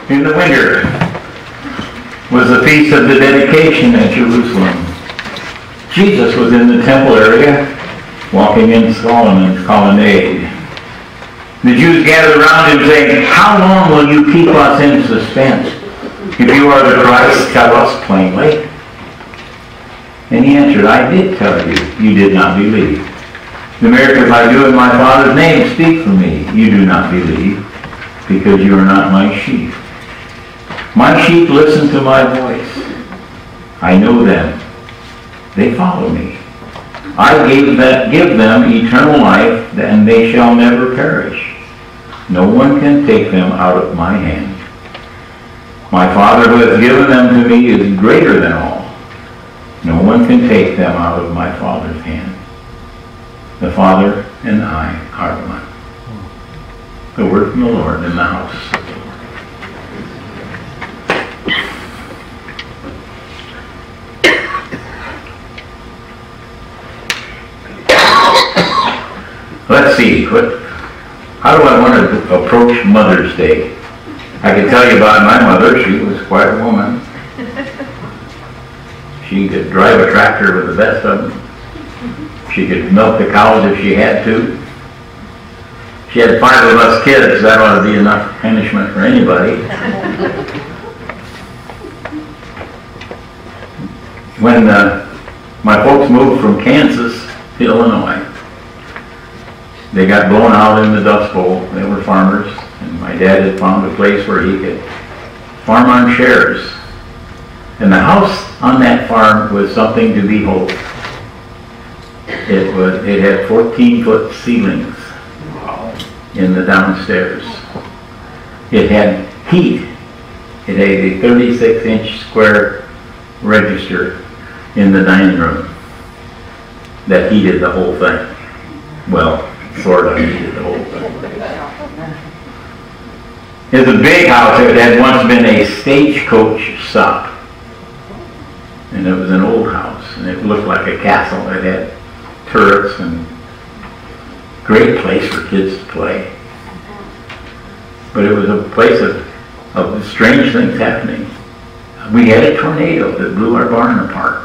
In the winter was the feast of the dedication at Jerusalem. Jesus was in the temple area, walking in Solomon's colonnade. The Jews gathered around him saying, "How long will you keep us in suspense? If you are the Christ, tell us plainly." And he answered, "I did tell you, you did not believe. The miracles I do in my Father's name speak for me. You do not believe, because you are not my sheep. My sheep listen to my voice. I know them. They follow me. I give them eternal life, and they shall never perish. No one can take them out of my hand. My Father who has given them to me is greater than all. No one can take them out of my Father's hand. The Father and I are one." The word from the Lord in the house of the Lord. Let's see, how do I want to approach Mother's Day? I can tell you about my mother. She was quite a woman. She could drive a tractor with the best of them. She could milk the cows if she had to. She had 5 of us kids. That ought to be enough punishment for anybody. When my folks moved from Kansas to Illinois, they got blown out in the Dust Bowl. They were farmers, and my dad had found a place where he could farm on shares. And the house on that farm was something to behold. It had 14-foot ceilings in the downstairs. It had heat. It had a 36-inch square register in the dining room that heated the whole thing. Well, sort of heated the whole thing. It was a big house. It had once been a stagecoach stop. And it was an old house, and it looked like a castle. It had turrets and great place for kids to play. But it was a place of strange things happening. We had a tornado that blew our barn apart.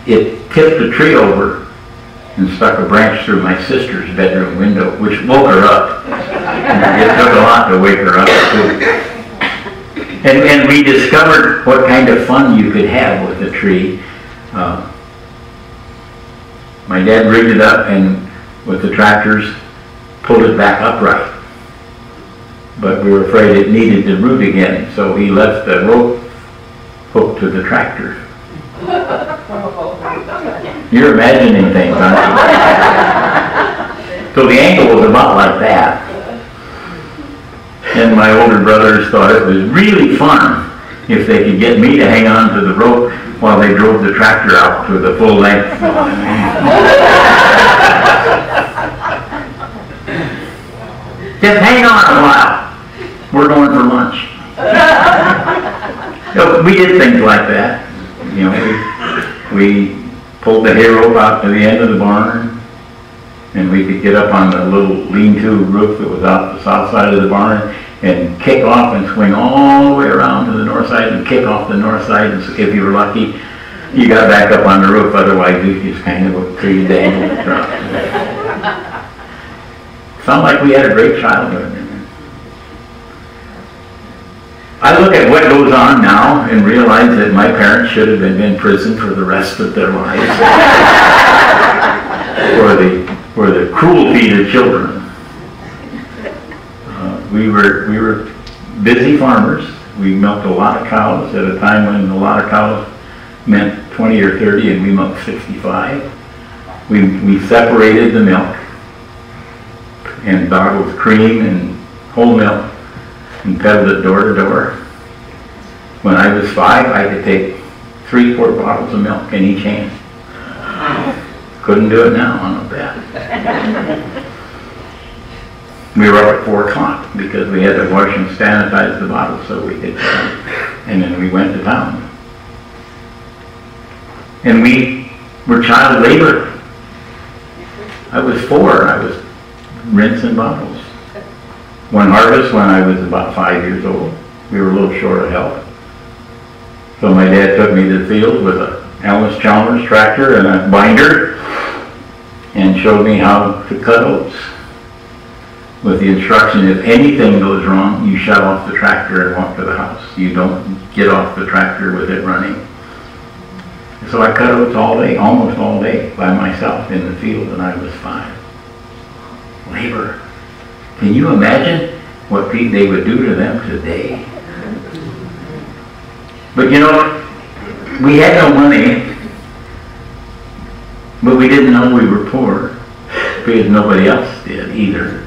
It tipped a tree over and stuck a branch through my sister's bedroom window, which woke her up. It took a lot to wake her up, too. And we discovered what kind of fun you could have with a tree. My dad rigged it up and with the tractors pulled it back upright. But we were afraid it needed to root again, so he left the rope hooked to the tractor. You're imagining things, aren't you? So the angle was about like that. And my older brothers thought it was really fun if they could get me to hang on to the rope while they drove the tractor out to the full length. Just hang on a while. We're going for lunch. So we did things like that. You know, we pulled the hay rope out to the end of the barn, and we could get up on the little lean-to roof that was out the south side of the barn and kick off and swing all the way around to the north side and kick off the north side. And if you were lucky, you got back up on the roof. Otherwise, you just kind of looked through your dangle and dropped. Sounded like we had a great childhood. I look at what goes on now and realize that my parents should have been in prison for the rest of their lives for the cruelty to children. We were busy farmers. We milked a lot of cows at a time when a lot of cows meant 20 or 30, and we milked 65. We separated the milk and bottled cream and whole milk and peddled it door to door. When I was 5, I could take 3-4 bottles of milk in each hand. Couldn't do it now on a bet. We were up at 4 o'clock because we had to wash and sanitize the bottles so we could, and then we went to town. And we were child labor. I was 4, I was rinsing bottles. One harvest when I was about 5 years old, We were a little short of help. So my dad took me to the field with a Alice Chalmers tractor and a binder and showed me how to cut oats, with the instruction, if anything goes wrong, you shut off the tractor and walk to the house. You don't get off the tractor with it running. So I cut oats all day, almost all day, by myself in the field when I was 5. Labor. Can you imagine what they would do to them today? But you know, we had no money, but we didn't know we were poor, because nobody else did either.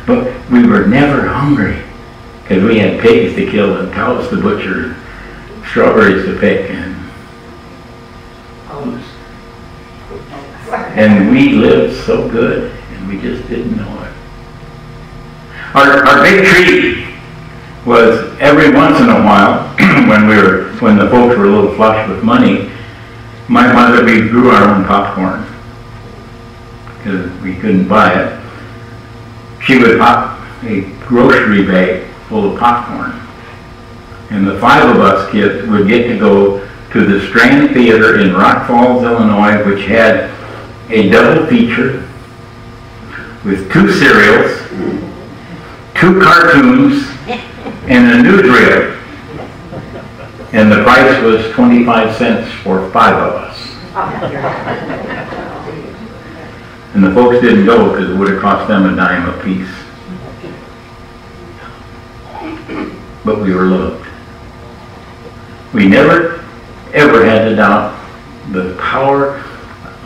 But we were never hungry, because we had pigs to kill and cows to butcher and strawberries to pick, and we lived so good, and we just didn't know it. Our big treat was every once in a while, when the folks were a little flush with money, my mother, we grew our own popcorn, because we couldn't buy it. She would pop a grocery bag full of popcorn. And the 5 of us kids would get to go to the Strand Theater in Rock Falls, Illinois, which had a double feature with 2 cereals, 2 cartoons, and a newsreel. And the price was 25 cents for 5 of us. And the folks didn't go because it would have cost them a dime a piece. But we were loved. We never, ever had to doubt the power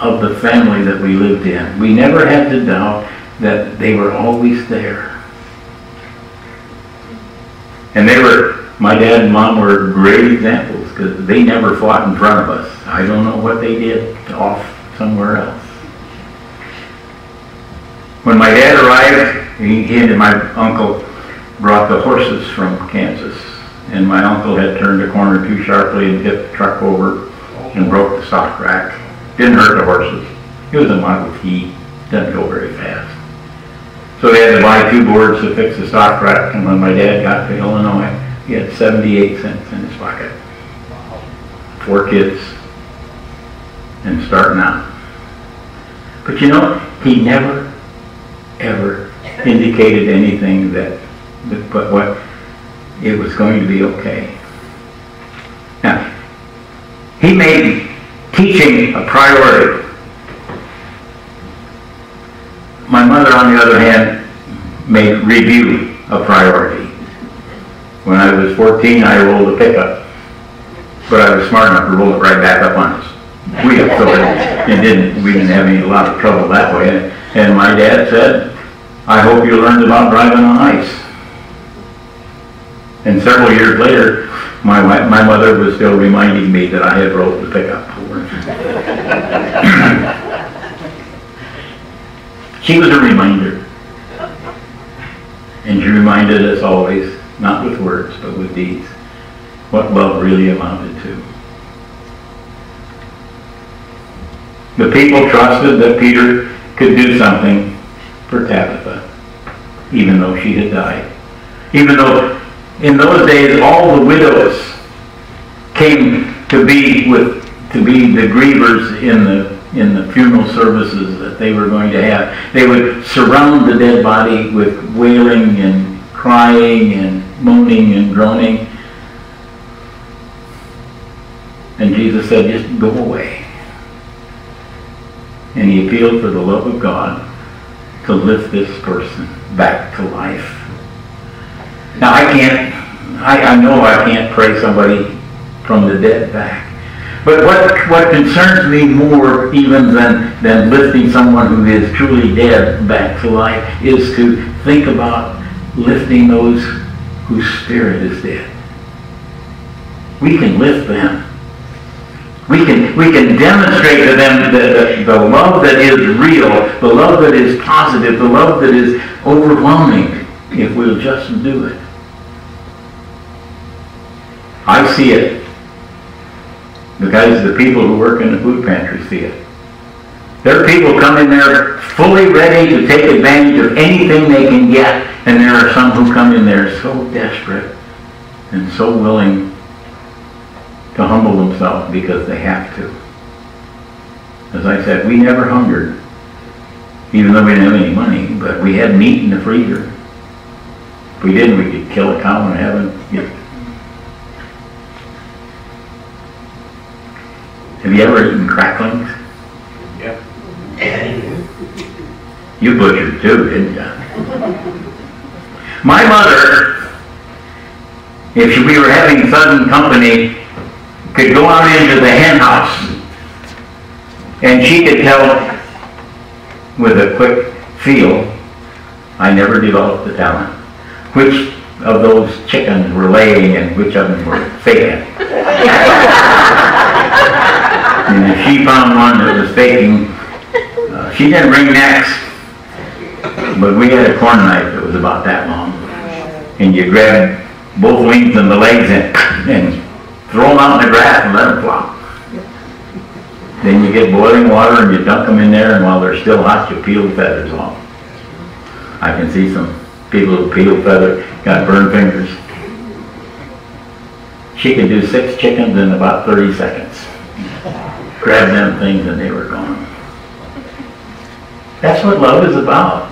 of the family that we lived in. We never had to doubt that they were always there. And my dad and mom were great examples, because they never fought in front of us. I don't know what they did off somewhere else. When my dad arrived, he and my uncle brought the horses from Kansas. And my uncle had turned a corner too sharply and hit the truck over and broke the stock rack. Didn't hurt the horses. It was a Model T. Doesn't go very fast. So they had to buy 2 boards to fix the stock rack, and when my dad got to Illinois, he had 78 cents in his pocket. 4 kids, and starting out. But you know, he never, ever indicated anything but what it was going to be okay. Now, he made teaching a priority. My mother, on the other hand, made review a priority. When I was 14, I rolled a pickup, but I was smart enough to roll it right back up on its wheel, so we didn't have a lot of trouble that way. And my dad said, "I hope you learned about driving on ice." And several years later, my mother was still reminding me that I had rolled the pickup. She was a reminder. And she reminded us always, not with words, but with deeds, what love really amounted to. The people trusted that Peter could do something for Tabitha, even though she had died. Even though in those days all the widows came to be the grievers in the funeral services that they were going to have. They would surround the dead body with wailing and crying and moaning and groaning. And Jesus said, "Just go away." And he appealed for the love of God to lift this person back to life. Now I know I can't pray somebody from the dead back. But what concerns me more even than lifting someone who is truly dead back to life is to think about lifting those whose spirit is dead. We can lift them. We can demonstrate to them the love that is real, the love that is positive, the love that is overwhelming, if we'll just do it. I see it. Because the people who work in the food pantry see it. There are people come in there fully ready to take advantage of anything they can get, and there are some who come in there so desperate and so willing to humble themselves because they have to. As I said, we never hungered, even though we didn't have any money, but we had meat in the freezer. If we didn't, we could kill a cow and have it. Have you ever eaten cracklings? Yep. You butchered too, didn't you? My mother, if we were having sudden company, could go out into the hen house and she could tell with a quick feel. I never developed the talent. Which of those chickens were laying and which of them were faking. And if she found one that was faking, she didn't wring necks, but we had a corn knife that was about that long. And you grab both wings and the legs and throw them out in the grass and let them flop. Then you get boiling water and you dunk them in there, and while they're still hot, you peel the feathers off. I can see some people who peel feathers got burned fingers. She could do 6 chickens in about 30 seconds. Grab them things and they were gone. That's what love is about.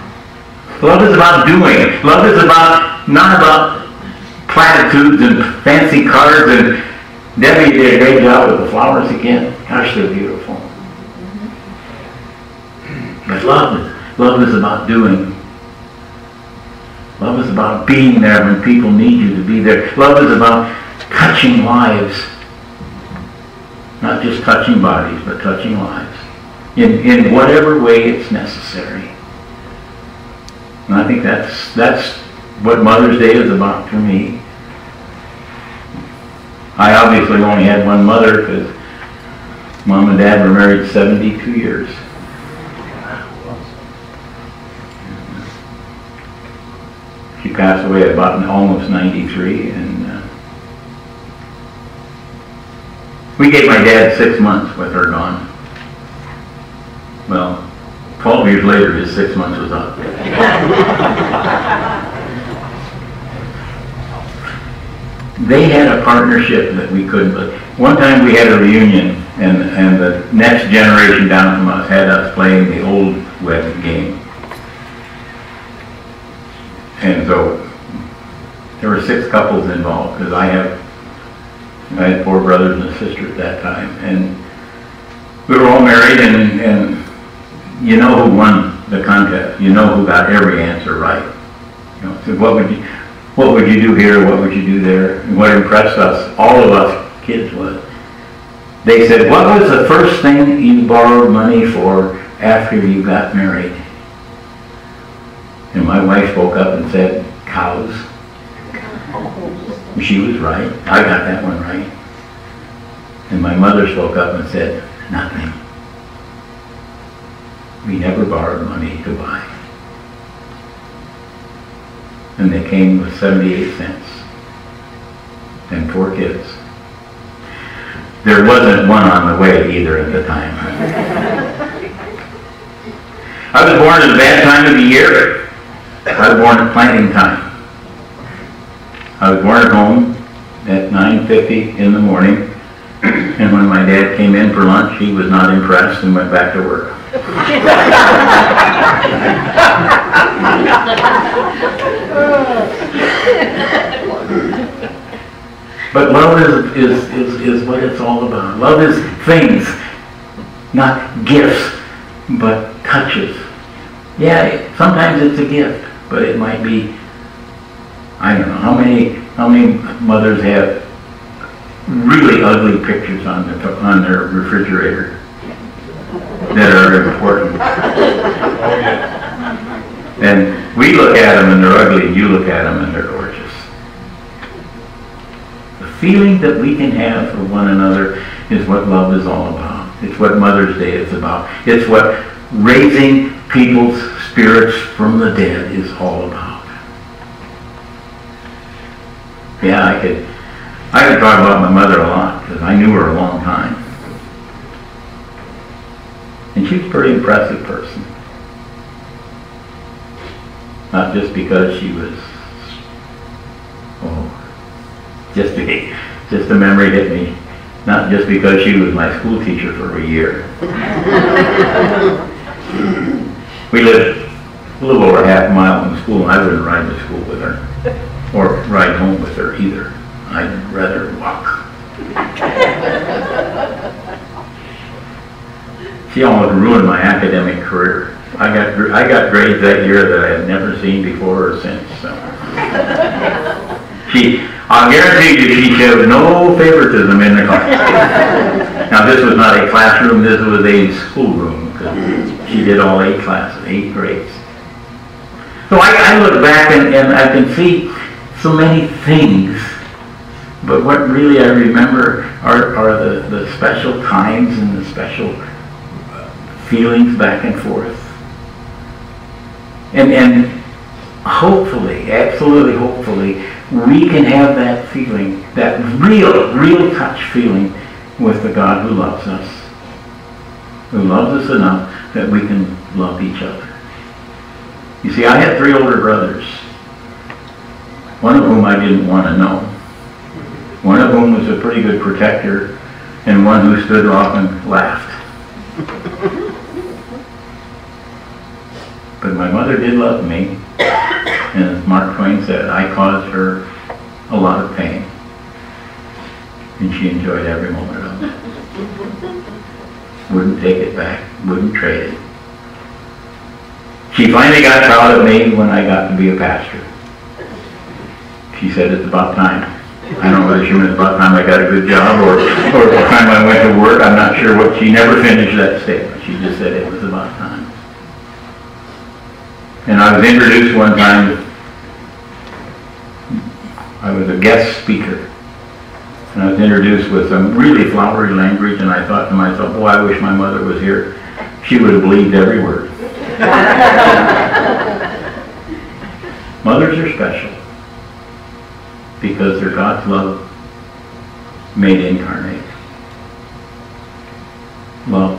Love is about doing. Love is about, not about platitudes and fancy cards. And Debbie did a great job with the flowers again. Gosh, they're beautiful. But love is about doing. Love is about being there when people need you to be there. Love is about touching lives. Not just touching bodies, but touching lives. In whatever way it's necessary. And I think that's what Mother's Day is about for me. I obviously only had one mother because Mom and Dad were married 72 years. She passed away at about almost 93, and we gave my dad 6 months with her gone. Well, 12 years later, his 6 months was up. They had a partnership that we couldn't believe. One time we had a reunion, and the next generation down from us had us playing the old West game. And so there were 6 couples involved, because I had 4 brothers and a sister at that time, and we were all married, and you know who won the contest. You know who got every answer right. You know, so what would you do here? What would you do there? And what impressed us, all of us kids, was they said, "What was the first thing you borrowed money for after you got married?" And my wife spoke up and said, "Cows." She was right. I got that one right. And my mother spoke up and said, "Nothing. We never borrowed money to buy." And they came with 78 cents and 4 kids. There wasn't one on the way either at the time. I was born at a bad time of the year. I was born at planting time. I was born at home at 9:50 in the morning, and when my dad came in for lunch, he was not impressed and went back to work. But love is what it's all about. Love is things, not gifts, but touches. Yeah, sometimes it's a gift, but it might be, I don't know, how many mothers have really ugly pictures on their refrigerator that are important. And we look at them and they're ugly, and you look at them and they're gorgeous. The feeling that we can have for one another is what love is all about. It's what Mother's Day is about. It's what raising people's spirits from the dead is all about. Yeah, I could talk about my mother a lot because I knew her a long time. And she was a pretty impressive person. Not just because she was, Just a memory hit me. Not just because she was my school teacher for a year. We lived a little over half a mile from school, and I wouldn't ride to school with her, or ride home with her either. I'd rather walk. She almost ruined my academic career. I got grades that year that I had never seen before or since. So. I'll guarantee you she showed no favoritism in the class. Now this was not a classroom, this was a schoolroom, because she did all 8 classes, 8 grades. So I look back and I can see so many things, but what really I remember are the special times and the special feelings back and forth. And hopefully, absolutely hopefully, we can have that feeling, that real touch feeling with the God who loves us enough that we can love each other. You see, I had 3 older brothers, one of whom I didn't want to know. One of whom was a pretty good protector, and one who stood off and laughed. But my mother did love me, and as Mark Twain said, I caused her a lot of pain, and she enjoyed every moment of it. Wouldn't take it back, wouldn't trade it. She finally got proud of me when I got to be a pastor. She said it's about time. I don't know whether she meant it's about time I got a good job or the time I went to work. I'm not sure what. She never finished that statement. She just said it was about time. And I was introduced one time. I was a guest speaker. And I was introduced with some really flowery language, and I thought to myself, boy, I wish my mother was here. She would have believed every word. Mothers are special because they're God's love made incarnate. Love